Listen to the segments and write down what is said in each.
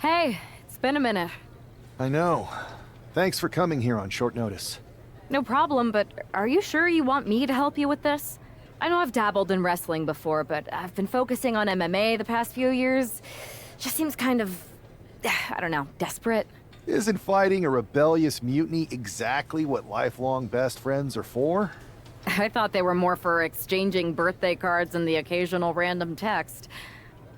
Hey, it's been a minute. I know. Thanks for coming here on short notice. No problem, but are you sure you want me to help you with this? I know I've dabbled in wrestling before, but I've been focusing on MMA the past few years. Just seems kind of, I don't know, desperate. Isn't fighting a rebellious mutiny exactly what lifelong best friends are for? I thought they were more for exchanging birthday cards and the occasional random text.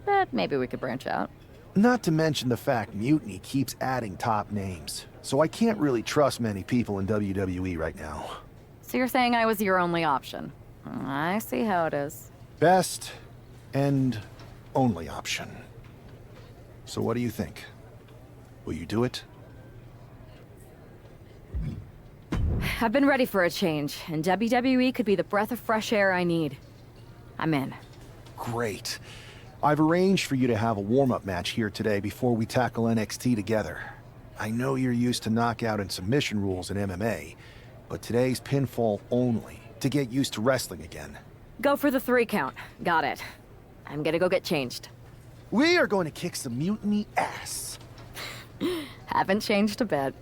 But maybe we could branch out. Not to mention the fact Mutiny keeps adding top names, so I can't really trust many people in WWE right now. So you're saying I was your only option? I see how it is. Best and only option. So what do you think? Will you do it? I've been ready for a change, and WWE could be the breath of fresh air I need. I'm in. Great. I've arranged for you to have a warm-up match here today before we tackle NXT together. I know you're used to knockout and submission rules in MMA, but today's pinfall only, to get used to wrestling again. Go for the 3 count. Got it. I'm gonna go get changed. We are going to kick some Mutiny ass. Haven't changed a bit.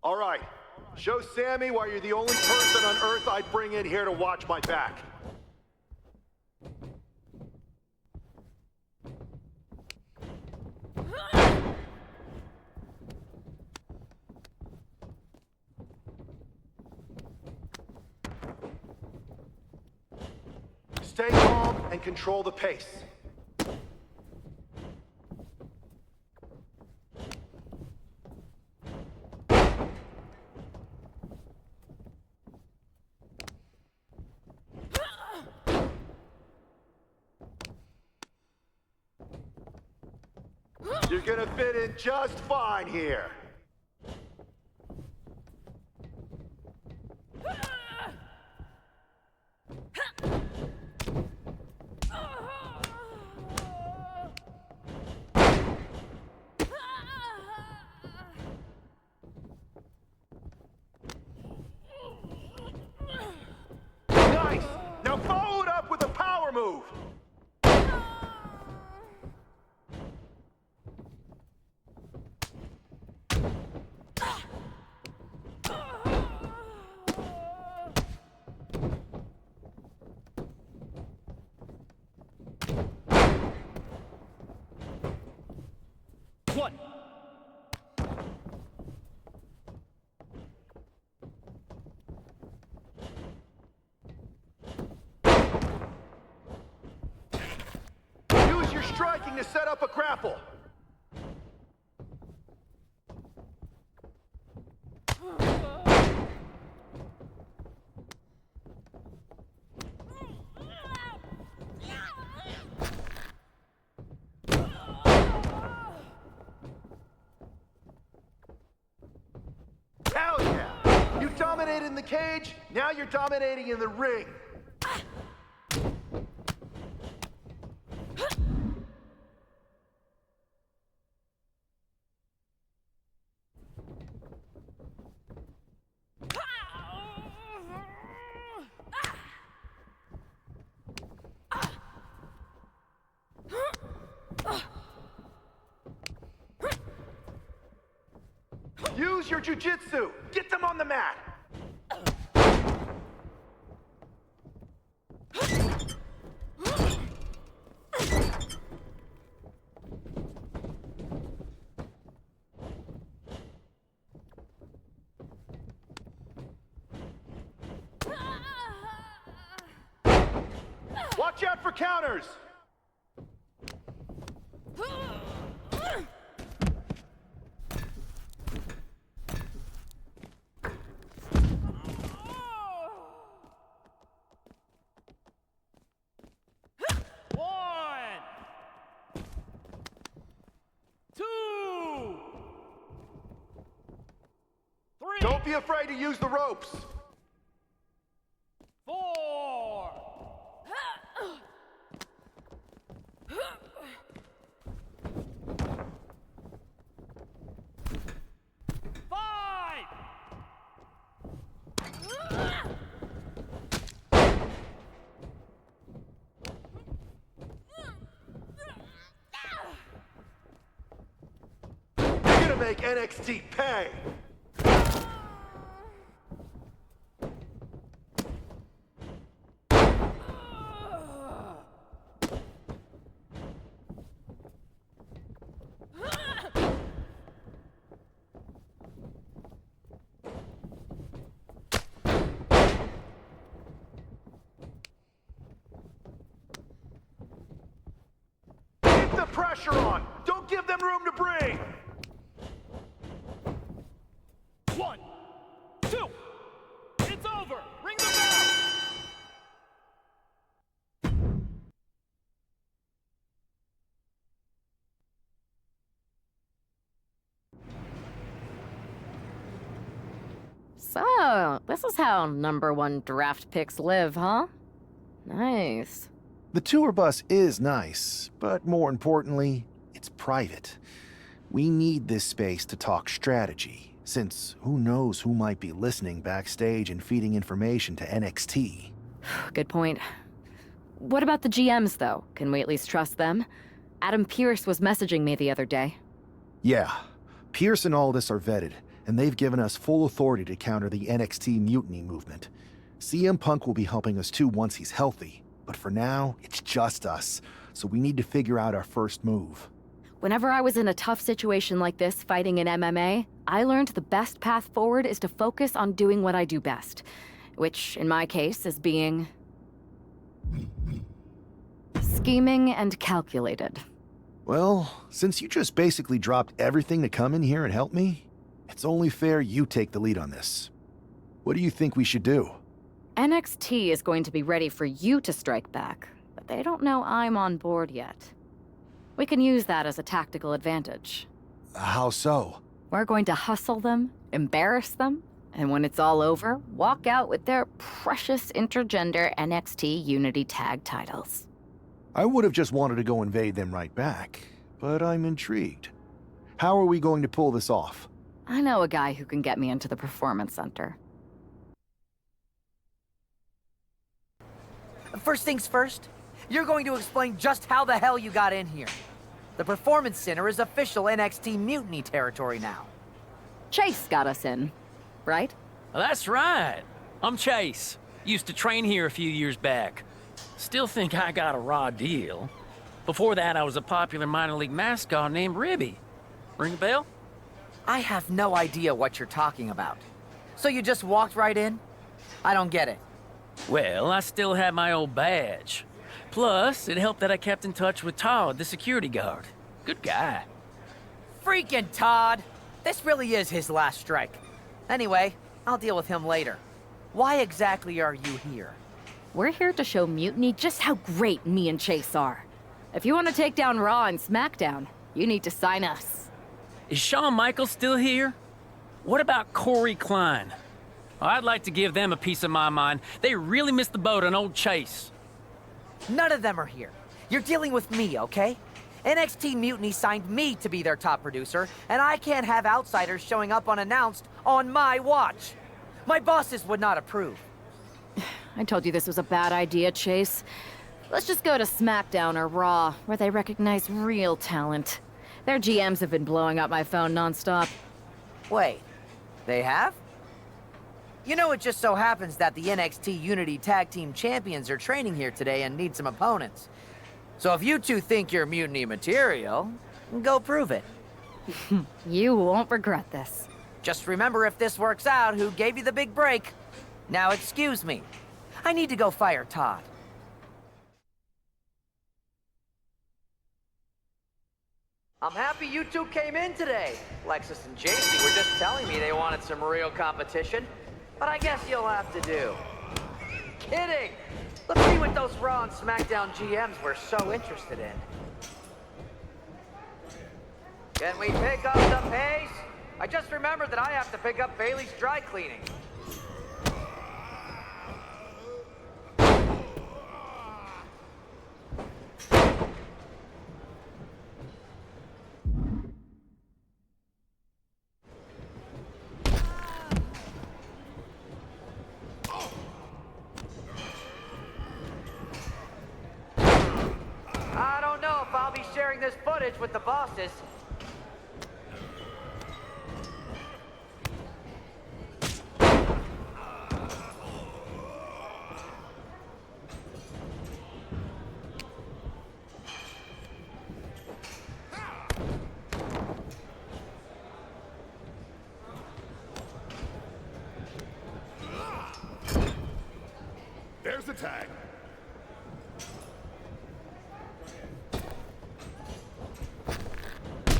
All right, show Sammy why you're the only person on Earth I'd bring in here to watch my back. Stay calm and control the pace. You're gonna fit in just fine here. Nice! Now follow it up with a power move! One. Use your striking to set up a grapple. Hell yeah! You dominated in the cage, now you're dominating in the ring. Use your jujitsu! Get them on the mat! Watch out for counters! be afraid to use the ropes. 4. 5. You're gonna make NXT pay. Keep the pressure on. Don't give them room to breathe. 1, 2. It's over. Ring the bell. So, this is how #1 draft picks live, huh? Nice. The tour bus is nice, but more importantly, it's private. We need this space to talk strategy, since who knows who might be listening backstage and feeding information to NXT. Good point. What about the GMs, though? Can we at least trust them? Adam Pierce was messaging me the other day. Yeah, Pierce and Aldis are vetted, and they've given us full authority to counter the NXT mutiny movement. CM Punk will be helping us too once he's healthy, but for now, it's just us, so we need to figure out our first move. Whenever I was in a tough situation like this fighting in MMA, I learned the best path forward is to focus on doing what I do best, which, in my case, is being scheming and calculated. Well, since you just basically dropped everything to come in here and help me, it's only fair you take the lead on this. What do you think we should do? NXT is going to be ready for you to strike back, but they don't know I'm on board yet. We can use that as a tactical advantage. How so? We're going to hustle them, embarrass them, and when it's all over, walk out with their precious intergender NXT Unity tag titles. I would have just wanted to go invade them right back, but I'm intrigued. How are we going to pull this off? I know a guy who can get me into the Performance Center. First things first, you're going to explain just how the hell you got in here. The Performance Center is official NXT Mutiny territory now. Chase got us in, right? That's right. I'm Chase. Used to train here a few years back. Still think I got a raw deal. Before that, I was a popular minor league mascot named Ribby. Ring a bell? I have no idea what you're talking about. So you just walked right in? I don't get it. Well, I still had my old badge. Plus, it helped that I kept in touch with Todd, the security guard. Good guy. Freaking Todd! This really is his last strike. Anyway, I'll deal with him later. Why exactly are you here? We're here to show Mutiny just how great me and Chase are. If you want to take down Raw and SmackDown, you need to sign us. Is Shawn Michaels still here? What about Corey Klein? I'd like to give them a piece of my mind. They really missed the boat on old Chase. None of them are here. You're dealing with me, okay? NXT Mutiny signed me to be their top producer, and I can't have outsiders showing up unannounced on my watch. My bosses would not approve. I told you this was a bad idea, Chase. Let's just go to SmackDown or Raw, where they recognize real talent. Their GMs have been blowing up my phone nonstop. Wait, they have? You know, it just so happens that the NXT Unity Tag Team Champions are training here today and need some opponents. So if you two think you're Mutiny material, go prove it. You won't regret this. Just remember, if this works out, who gave you the big break. Now excuse me. I need to go fire Todd. I'm happy you two came in today. Lexus and JC were just telling me they wanted some real competition. But I guess you'll have to do. Kidding! Let's see what those Raw and SmackDown GMs were so interested in. Can we pick up the pace? I just remembered that I have to pick up Bailey's dry cleaning. I don't know if I'll be sharing this footage with the bosses. There's the tag.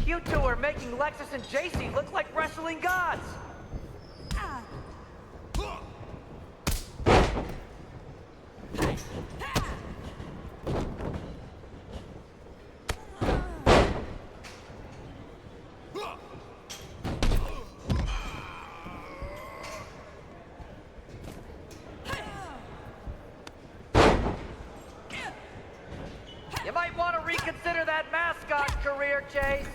You two are making Lexus and JC look like wrestling gods. You might want to reconsider that mascot career, Chase.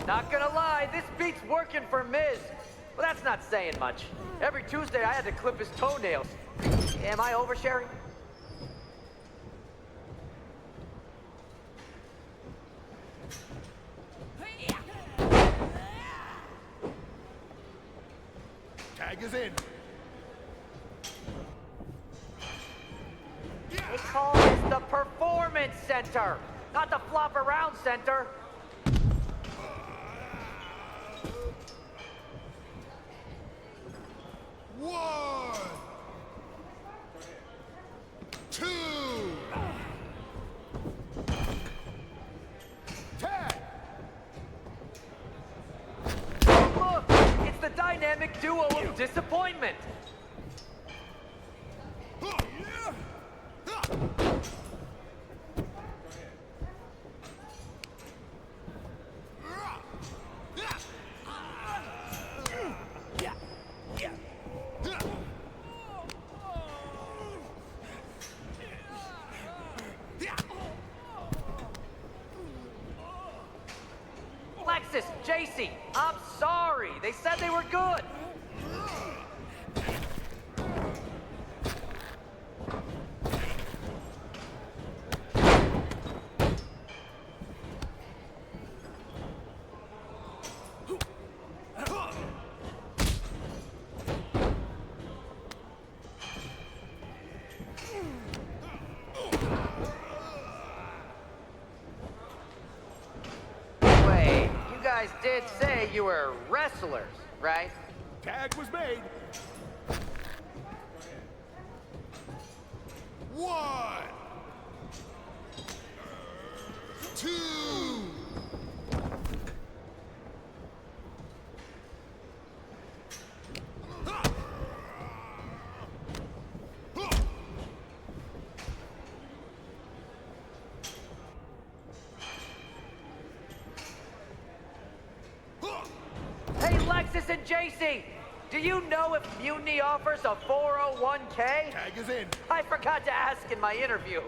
Not gonna lie, this beat's working for Miz. Well, that's not saying much. Every Tuesday I had to clip his toenails. Am I oversharing? Tag is in. They call this the Performance Center, not the Flop Around Center. One, two, tag. Oh, look! It's the dynamic duo of disappointment. Lexus, JC, I'm sorry. They said they were good. Wait, you guys did say you were wrestlers, right? Tag was made. One, two. Hey, Lexus and JC, do you know if Munity offers a 401k? Tag is in. I forgot to ask in my interview.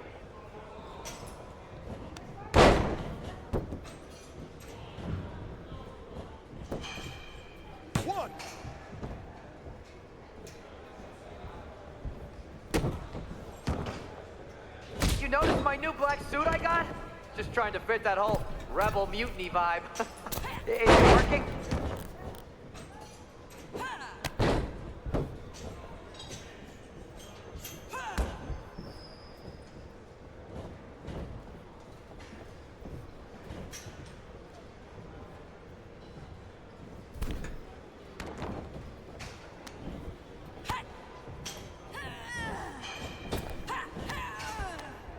One. You notice my new black suit I got? Just trying to fit that whole rebel mutiny vibe. Is it working?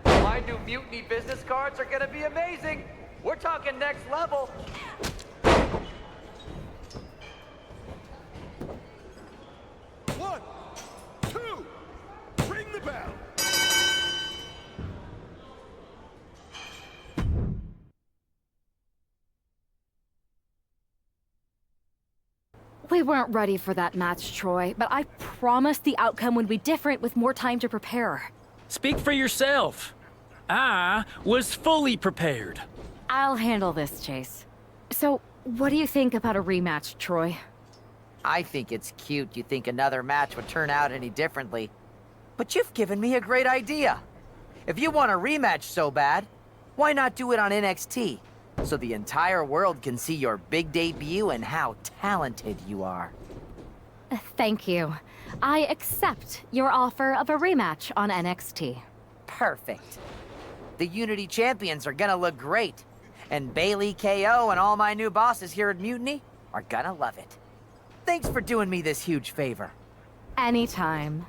My brand new Mutiny business cards are gonna be amazing. We're talking next level. One, two, ring the bell. We weren't ready for that match, Troy, but I promise the outcome would be different with more time to prepare. Speak for yourself. I was fully prepared. I'll handle this, Chase. So, what do you think about a rematch, Troy? I think it's cute you think another match would turn out any differently. But you've given me a great idea. If you want a rematch so bad, why not do it on NXT? So the entire world can see your big debut and how talented you are. Thank you. I accept your offer of a rematch on NXT. Perfect. The Unity champions are gonna look great. And Bailey, KO, and all my new bosses here at Mutiny are gonna love it. Thanks for doing me this huge favor. Anytime.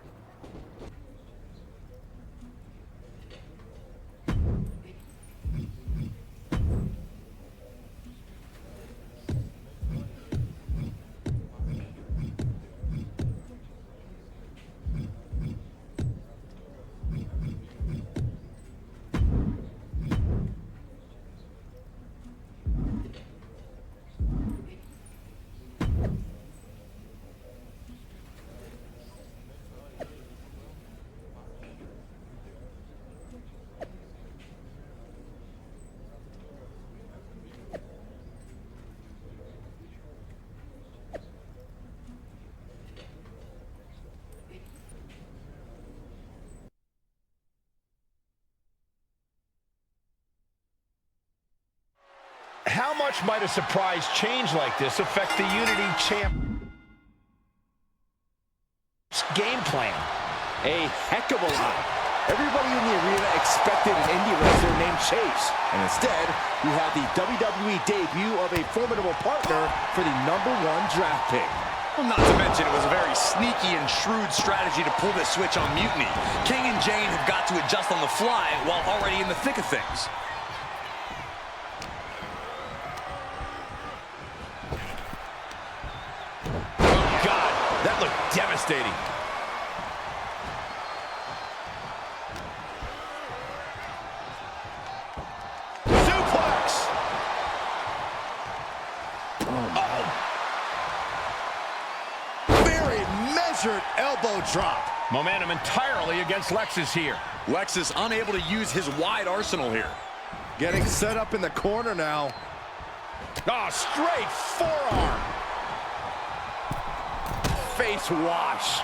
How much might a surprise change like this affect the Unity champ game plan? A heck of a lot. Everybody in the arena expected an indie wrestler named Chase, and instead, we had the WWE debut of a formidable partner for the #1 draft pick. Well, not to mention it was a very sneaky and shrewd strategy to pull this switch on Mutiny. King and Jane have got to adjust on the fly while already in the thick of things. That looked devastating. Suplex! Uh-oh. Very measured elbow drop. Momentum entirely against Lexus here. Lexus unable to use his wide arsenal here. Getting set up in the corner now. Oh, straight forearm. Face wash.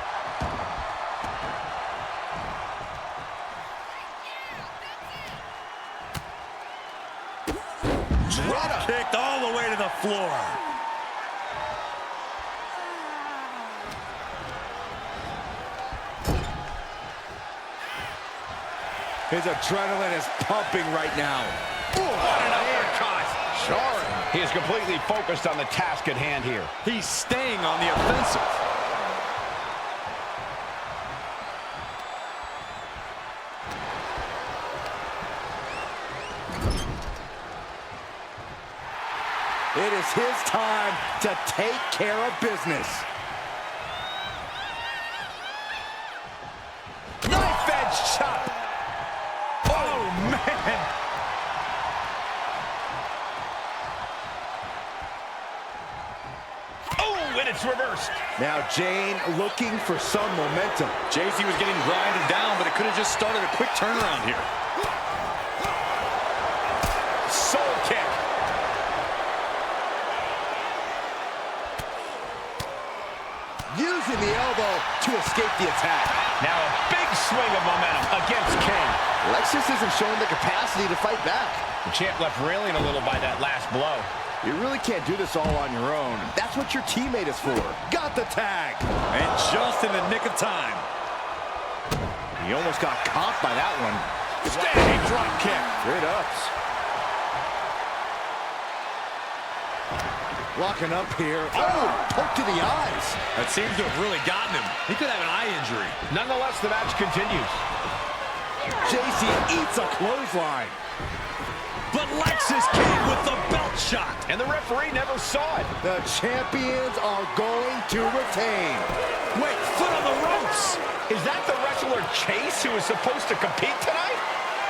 Drop kicked all the way to the floor. His adrenaline is pumping right now. Ooh, what an uppercut. Jarring. He is completely focused on the task at hand here. He's staying on the offensive. It is his time to take care of business. Knife edge chop. Oh, man. Oh, and it's reversed. Now Jane looking for some momentum. JC was getting grinded down, but it could have just started a quick turnaround here. Soul kick. Using the elbow to escape the attack. Now a big swing of momentum against King. Lexus isn't showing the capacity to fight back. The champ left railing a little by that last blow. You really can't do this all on your own. That's what your teammate is for. Got the tag. And just in the nick of time. He almost got caught by that one. Standing drop kick. Straight ups. Locking up here. Oh, poke to the eyes. That seems to have really gotten him. He could have an eye injury. Nonetheless, the match continues. JC eats a clothesline. But Lexus came with the belt shot, and the referee never saw it. The champions are going to retain. Wait, foot on the ropes. Is that the wrestler Chase who is supposed to compete tonight?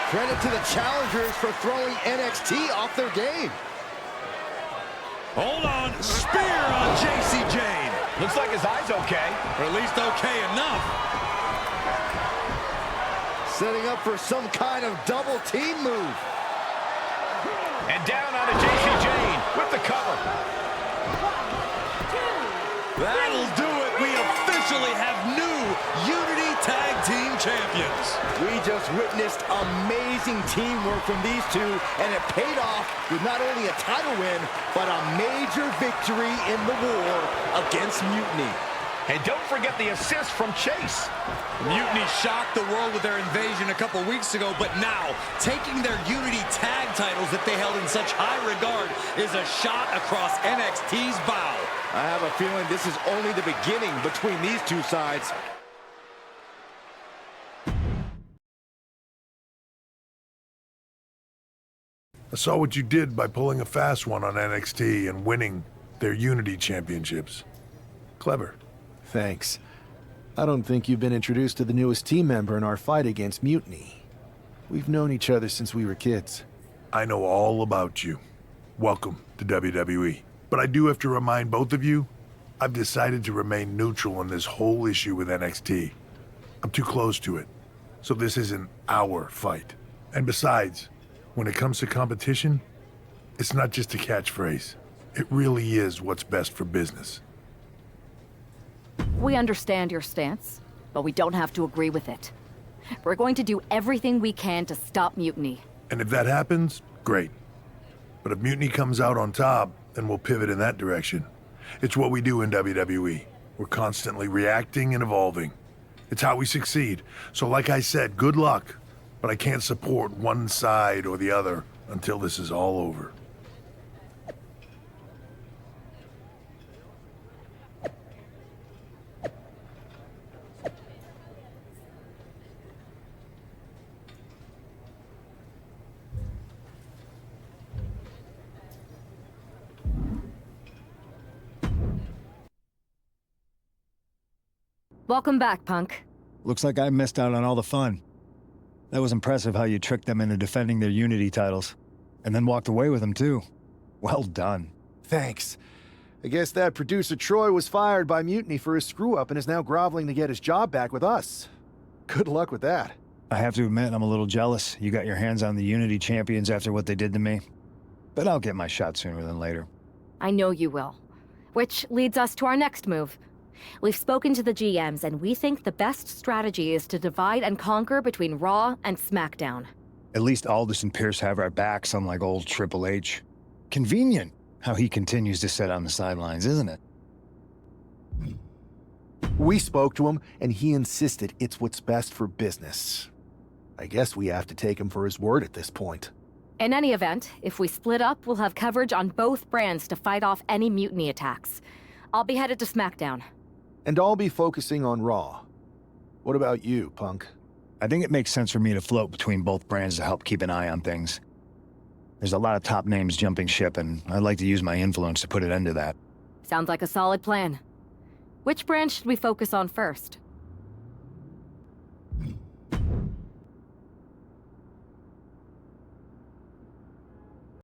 Credit to the challengers for throwing NXT off their game. Hold on, spear on JC Jane. Looks like his eye's okay, or at least okay enough. Setting up for some kind of double team move. And down onto JC Jane with the cover. That'll do it. We officially have new Unity Tag Team Champions. We just witnessed amazing teamwork from these two, and it paid off with not only a title win, but a major victory in the war against Mutiny. And don't forget the assist from Chase. Mutiny shocked the world with their invasion a couple weeks ago, but now, taking their Unity tag titles that they held in such high regard is a shot across NXT's bow. I have a feeling this is only the beginning between these two sides. I saw what you did by pulling a fast one on NXT and winning their Unity championships. Clever. Thanks. I don't think you've been introduced to the newest team member in our fight against Mutiny. We've known each other since we were kids. I know all about you. Welcome to WWE. But I do have to remind both of you, I've decided to remain neutral in this whole issue with NXT. I'm too close to it, so this isn't our fight. And besides, when it comes to competition, it's not just a catchphrase. It really is what's best for business. We understand your stance, but we don't have to agree with it. We're going to do everything we can to stop Mutiny. And if that happens, great. But if Mutiny comes out on top, then we'll pivot in that direction. It's what we do in WWE. We're constantly reacting and evolving. It's how we succeed. So like I said, good luck. But I can't support one side or the other until this is all over. Welcome back, Punk. Looks like I missed out on all the fun. That was impressive how you tricked them into defending their Unity titles. And then walked away with them, too. Well done. Thanks. I guess that producer Troy was fired by Mutiny for his screw-up and is now groveling to get his job back with us. Good luck with that. I have to admit, I'm a little jealous. You got your hands on the Unity champions after what they did to me. But I'll get my shot sooner than later. I know you will. Which leads us to our next move. We've spoken to the GMs, and we think the best strategy is to divide and conquer between Raw and SmackDown. At least Aldous and Pierce have our backs, unlike old Triple H. Convenient how he continues to sit on the sidelines, isn't it? We spoke to him, and he insisted it's what's best for business. I guess we have to take him for his word at this point. In any event, if we split up, we'll have coverage on both brands to fight off any Mutiny attacks. I'll be headed to SmackDown. And I'll be focusing on Raw. What about you, Punk? I think it makes sense for me to float between both brands to help keep an eye on things. There's a lot of top names jumping ship, and I'd like to use my influence to put an end to that. Sounds like a solid plan. Which brand should we focus on first?